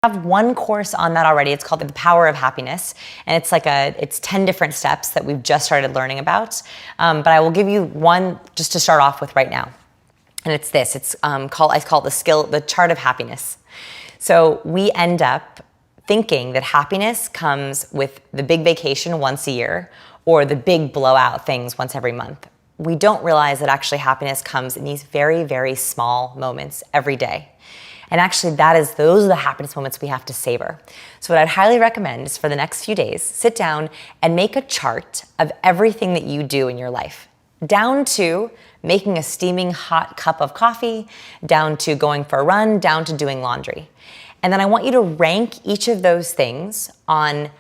I have one course on that already. It's called The Power of Happiness. And it's 10 different steps that we've just started learning about. But I will give you one just to start off with right now. And it's this, I call it the chart of happiness. So we end up thinking that happiness comes with the big vacation once a year or the big blowout things once every month. We don't realize that actually happiness comes in these very, very small moments every day. And actually those are the happiness moments we have to savor. So what I'd highly recommend is for the next few days, sit down and make a chart of everything that you do in your life, down to making a steaming hot cup of coffee, down to going for a run, down to doing laundry. And then I want you to rank each of those things on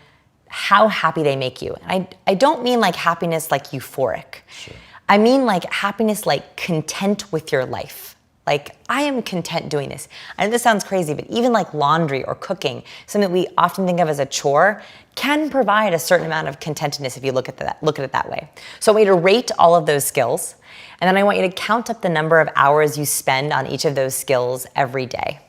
how happy they make you. And I don't mean like happiness like euphoric. Sure. I mean like happiness like content with your life. Like, I am content doing this. I know this sounds crazy, but even like laundry or cooking, something that we often think of as a chore, can provide a certain amount of contentedness if you look at it that way. So I want you to rate all of those skills, and then I want you to count up the number of hours you spend on each of those skills every day.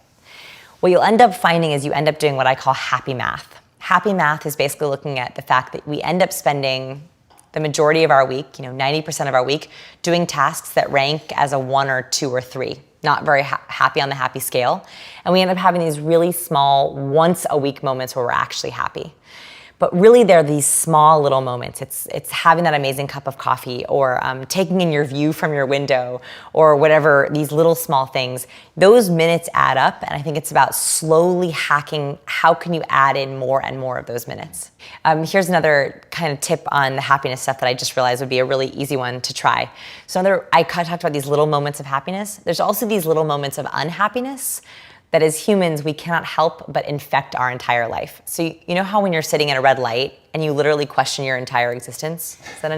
What you'll end up finding is you end up doing what I call happy math. Happy math is basically looking at the fact that we end up spending the majority of our week, 90% of our week, doing tasks that rank as a 1 or 2 or 3. Not very happy on the happy scale. And we end up having these really small once a week moments where we're actually happy. But really they're these small little moments. It's having that amazing cup of coffee or taking in your view from your window or whatever, these little small things. Those minutes add up, and I think it's about slowly hacking how can you add in more and more of those minutes. Here's another kind of tip on the happiness stuff that I just realized would be a really easy one to try. So I talked about these little moments of happiness. There's also these little moments of unhappiness that as humans, we cannot help but infect our entire life. So you know how when you're sitting at a red light and you literally question your entire existence? Has that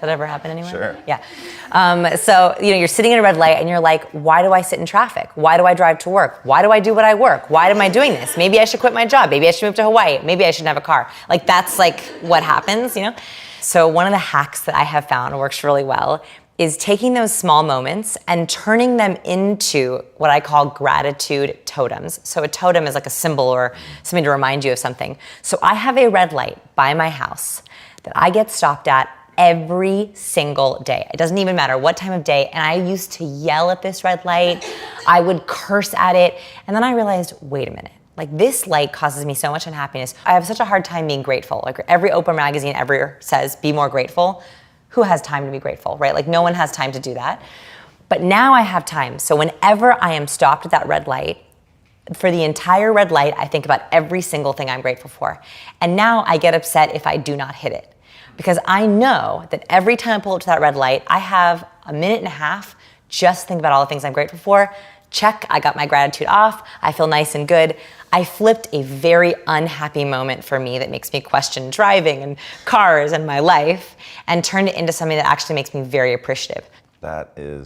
ever happened anywhere? Sure. Yeah. So you're sitting at a red light and you're like, why do I sit in traffic? Why do I drive to work? Why do I do what I work? Why am I doing this? Maybe I should quit my job. Maybe I should move to Hawaii. Maybe I shouldn't have a car. Like that's like what happens, So one of the hacks that I have found works really well is taking those small moments and turning them into what I call gratitude totems. So a totem is like a symbol or something to remind you of something. So I have a red light by my house that I get stopped at every single day. It doesn't even matter what time of day. And I used to yell at this red light. I would curse at it. And then I realized, wait a minute. Like this light causes me so much unhappiness. I have such a hard time being grateful. Like every Oprah magazine ever says, be more grateful. Who has time to be grateful, right? Like no one has time to do that. But now I have time. So whenever I am stopped at that red light, for the entire red light, I think about every single thing I'm grateful for. And now I get upset if I do not hit it. Because I know that every time I pull up to that red light, I have a minute and a half just think about all the things I'm grateful for. Check, I got my gratitude off. I feel nice and good. I flipped a very unhappy moment for me that makes me question driving and cars and my life and turned it into something that actually makes me very appreciative. That is